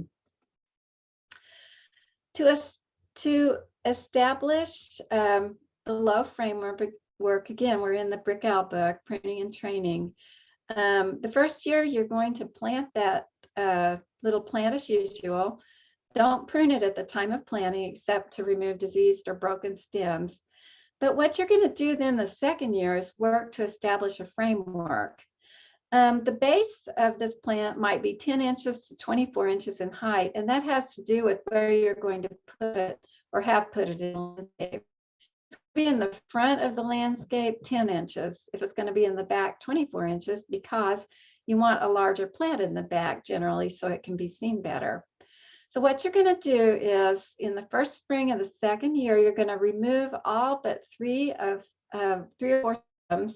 To establish the low framework, again, we're in the Brickell book, Pruning and Training. The first year, you're going to plant that little plant as usual. Don't prune it at the time of planting except to remove diseased or broken stems. But what you're going to do then the second year is work to establish a framework. The base of this plant might be 10 inches to 24 inches in height, and that has to do with where you're going to put it or have put it in the landscape. It's going to be in the front of the landscape, 10 inches. If it's going to be in the back, 24 inches, because you want a larger plant in the back generally so it can be seen better. So what you're going to do is in the first spring of the second year, you're going to remove all but three or four stems.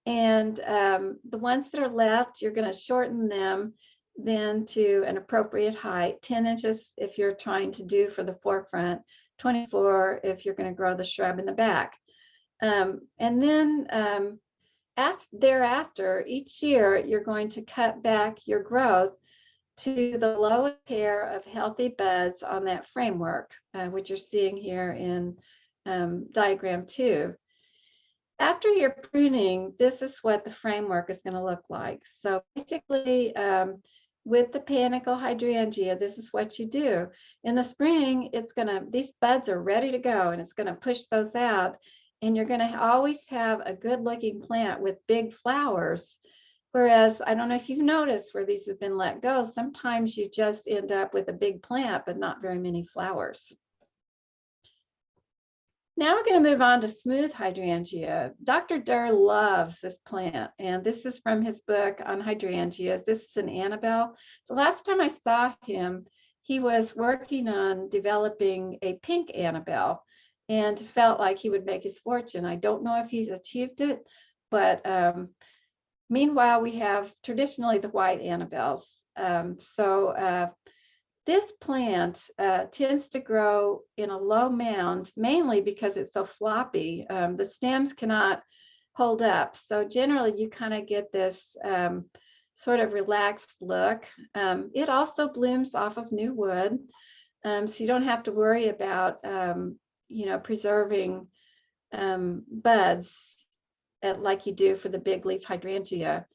And the ones that are left, you're going to shorten them then to an appropriate height, 10 inches if you're trying to do for the forefront, 24 if you're going to grow the shrub in the back. And then thereafter, each year, you're going to cut back your growth to the lowest pair of healthy buds on that framework, which you're seeing here in diagram 2. After your pruning, this is what the framework is going to look like. So basically, with the Panicle Hydrangea, this is what you do. In the spring, these buds are ready to go, and it's going to push those out. And you're going to always have a good-looking plant with big flowers. Whereas, I don't know if you've noticed where these have been let go, sometimes you just end up with a big plant, but not very many flowers. Now we're going to move on to smooth hydrangea. Dr. Durr loves this plant, and this is from his book on hydrangeas. This is an Annabelle. The last time I saw him, he was working on developing a pink Annabelle and felt like he would make his fortune. I don't know if he's achieved it, but meanwhile, we have traditionally the white Annabelles. This plant tends to grow in a low mound, mainly because it's so floppy. The stems cannot hold up. So generally, you kind of get this sort of relaxed look. It also blooms off of new wood. So you don't have to worry about, preserving buds like you do for the big leaf hydrangea.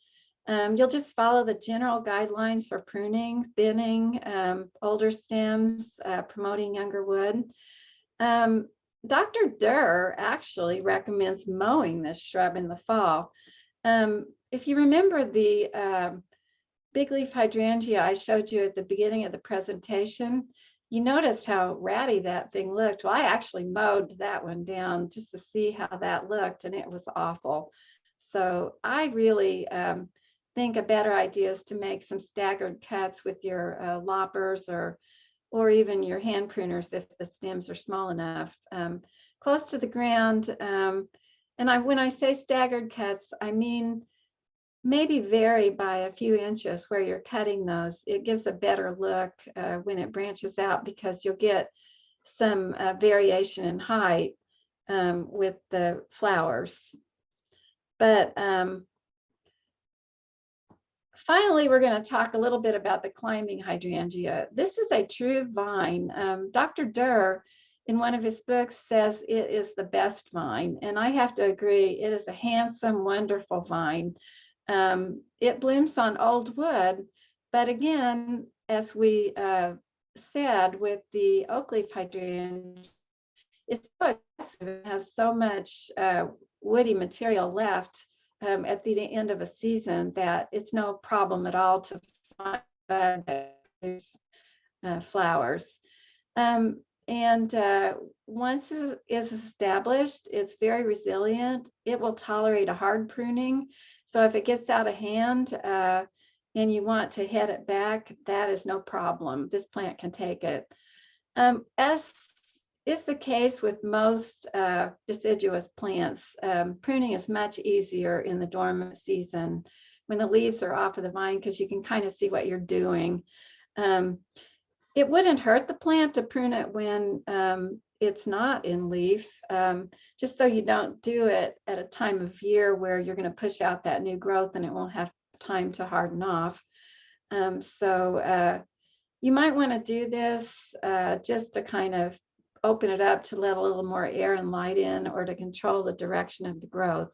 You'll just follow the general guidelines for pruning, thinning, older stems, promoting younger wood. Dr. Durr actually recommends mowing this shrub in the fall. If you remember the big leaf hydrangea I showed you at the beginning of the presentation, you noticed how ratty that thing looked. Well, I actually mowed that one down just to see how that looked, and it was awful. So I really think a better idea is to make some staggered cuts with your loppers or even your hand pruners if the stems are small enough, close to the ground. When I say staggered cuts, I mean maybe vary by a few inches where you're cutting those. It gives a better look when it branches out because you'll get some variation in height with the flowers. But finally, we're going to talk a little bit about the climbing hydrangea. This is a true vine. Dr. Durr, in one of his books, says it is the best vine, and I have to agree. It is a handsome, wonderful vine. It blooms on old wood, but again, as we said with the Oak Leaf Hydrangea, it's so aggressive. It has so much woody material left at the end of a season that it's no problem at all to find flowers. Once it is established, it's very resilient. It will tolerate a hard pruning. So if it gets out of hand and you want to head it back, that is no problem. This plant can take it. As is the case with most deciduous plants, pruning is much easier in the dormant season when the leaves are off of the vine because you can kind of see what you're doing. It wouldn't hurt the plant to prune it when it's not in leaf, just so you don't do it at a time of year where you're going to push out that new growth and it won't have time to harden off. You might want to do this just to kind of open it up to let a little more air and light in or to control the direction of the growth.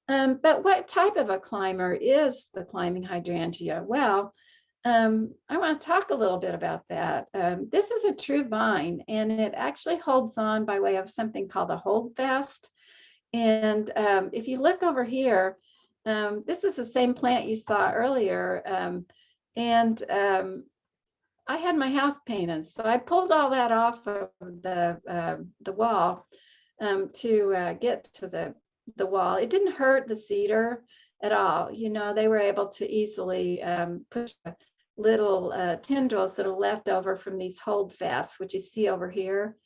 But what type of a climber is the climbing hydrangea? Well, I want to talk a little bit about that. This is a true vine, and it actually holds on by way of something called a holdfast. And if you look over here, this is the same plant you saw earlier. I had my house painted, so I pulled all that off of the wall to get to the wall. It didn't hurt the cedar at all. You know, they were able to easily push little tendrils that are left over from these holdfasts, which you see over here.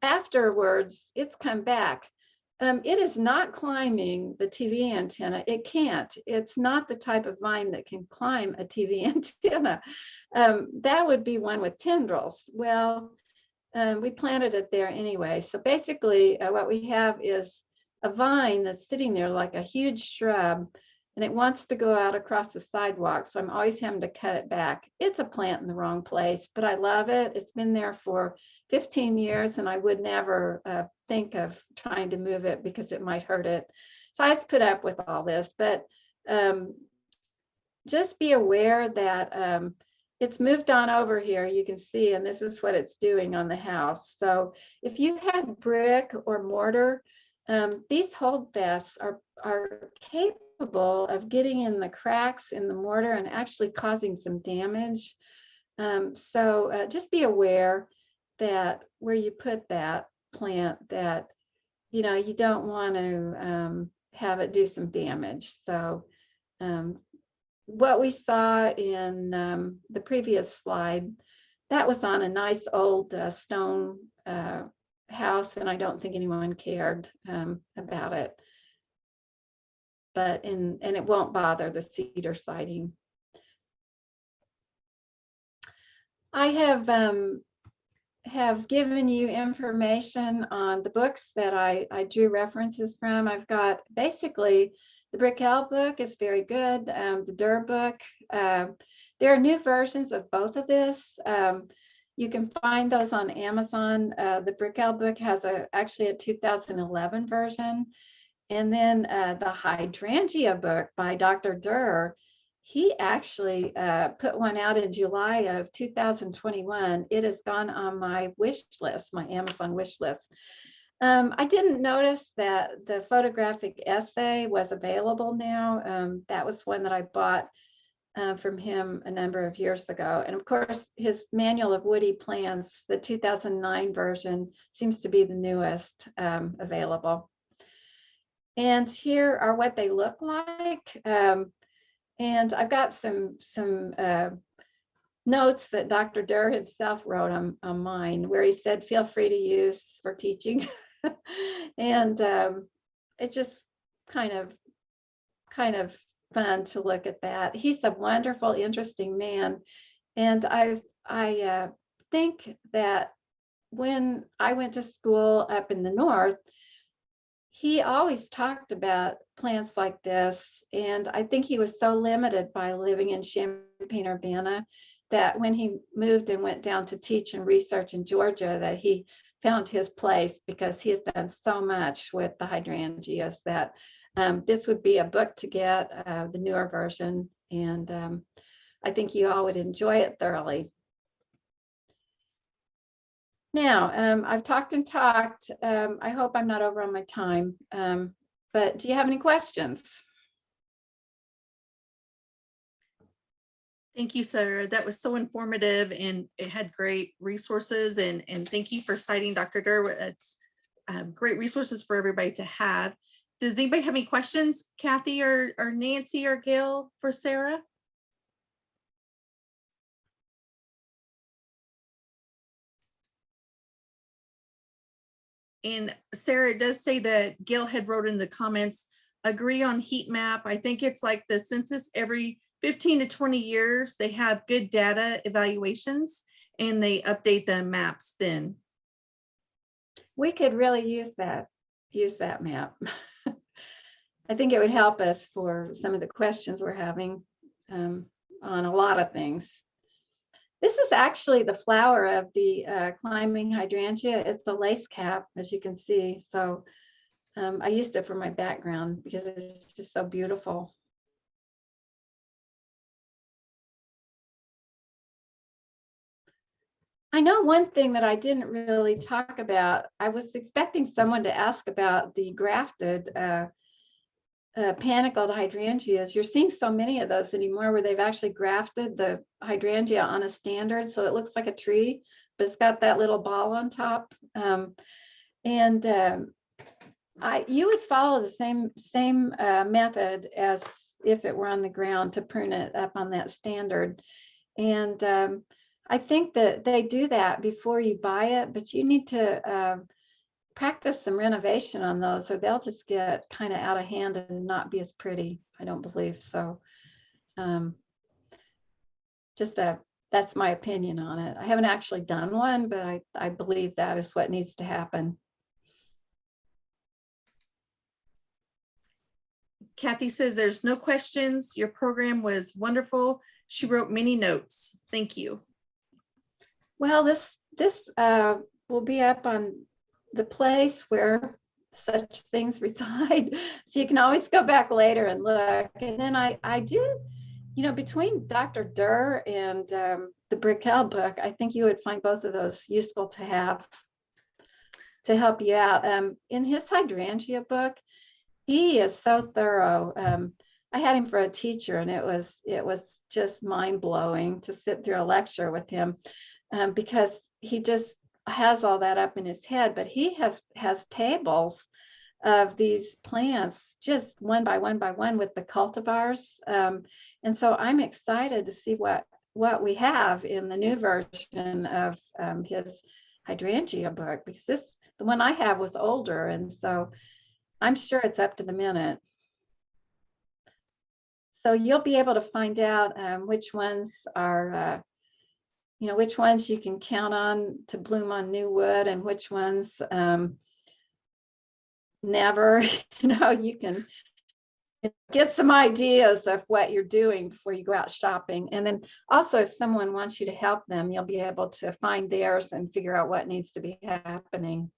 Afterwards, it's come back. It is not climbing the TV antenna. It can't. It's not the type of vine that can climb a TV antenna. That would be one with tendrils. Well, we planted it there anyway. So basically what we have is a vine that's sitting there like a huge shrub, and it wants to go out across the sidewalk. So I'm always having to cut it back. It's a plant in the wrong place, but I love it. It's been there for 15 years, and I would never think of trying to move it because it might hurt it. So I just put up with all this, but just be aware that it's moved on over here, you can see, and this is what it's doing on the house. So if you had brick or mortar, these holdfasts are capable of getting in the cracks in the mortar and actually causing some damage. So just be aware that where you put that plant, that you know, you don't want to have it do some damage. So what we saw in the previous slide, that was on a nice old stone house, and I don't think anyone cared about it. But and it won't bother the cedar siding. I have given you information on the books that I drew references from. I've got basically the Brickell book is very good. The Durr book, there are new versions of both of this. You can find those on Amazon. The Brickell book has actually a 2011 version. And then the Hydrangea book by Dr. Durr, he actually put one out in July of 2021. It has gone on my wish list, my Amazon wish list. I didn't notice that the photographic essay was available now. That was one that I bought from him a number of years ago. And of course, his Manual of Woody Plants, the 2009 version, seems to be the newest available. And here are what they look like. And I've got some notes that Dr. Durr himself wrote on mine, where he said, feel free to use for teaching. And it's just kind of fun to look at that. He's a wonderful, interesting man. And I think that when I went to school up in the north, he always talked about plants like this. And I think he was so limited by living in Champaign-Urbana that when he moved and went down to teach and research in Georgia, that he found his place, because he has done so much with the hydrangeas that this would be a book to get, the newer version. And I think you all would enjoy it thoroughly. Now, I've talked and talked. I hope I'm not over on my time, but do you have any questions? Thank you, Sarah. That was so informative, and it had great resources. And thank you for citing Dr. Durr. It's great resources for everybody to have. Does anybody have any questions, Kathy or Nancy or Gail, for Sarah? And Sarah, it does say that Gail had wrote in the comments, agree on heat map. I think it's like the census every 15 to 20 years, they have good data evaluations and they update the maps then. We could really use that map. I think it would help us for some of the questions we're having on a lot of things. This is actually the flower of the climbing hydrangea. It's the lace cap, as you can see. So I used it for my background because it's just so beautiful. I know one thing that I didn't really talk about. I was expecting someone to ask about the grafted panicled hydrangeas. You're seeing so many of those anymore where they've actually grafted the hydrangea on a standard, so it looks like a tree, but it's got that little ball on top. You would follow the same method as if it were on the ground to prune it up on that standard. And I think that they do that before you buy it, but you need to practice some renovation on those or they'll just get kind of out of hand and not be as pretty. I don't believe so. That's my opinion on it. I haven't actually done one, but I believe that is what needs to happen. Kathy says there's no questions. Your program was wonderful. She wrote many notes. Thank you. Well, this will be up on the place where such things reside. So you can always go back later and look. And then I do, between Dr. Durr and the Brickell book, I think you would find both of those useful to have to help you out. In his Hydrangea book, he is so thorough. I had him for a teacher, and it was just mind-blowing to sit through a lecture with him because he just has all that up in his head, but he has tables of these plants just one by one with the cultivars. And so I'm excited to see what we have in the new version of his Hydrangea book, because the one I have was older, and so I'm sure it's up to the minute. So you'll be able to find out which ones are, which ones you can count on to bloom on new wood and which ones never. You can get some ideas of what you're doing before you go out shopping. And then also, if someone wants you to help them, you'll be able to find theirs and figure out what needs to be happening.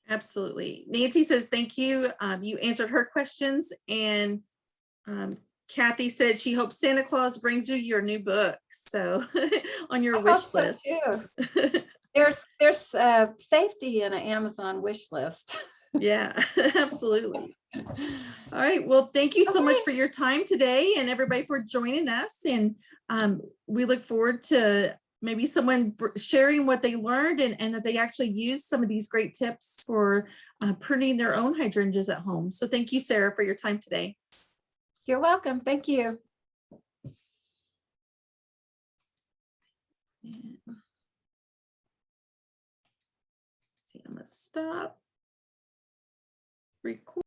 Absolutely. Nancy says, thank you. You answered her questions. And Kathy said she hopes Santa Claus brings you your new book. So on your wish list. There's safety in an Amazon wish list. Yeah, absolutely. All right. Well, thank you so much for your time today and everybody for joining us. And we look forward to maybe someone sharing what they learned and that they actually use some of these great tips for pruning their own hydrangeas at home. So thank you, Sarah, for your time today. You're welcome. Thank you. See, I'm gonna stop recording.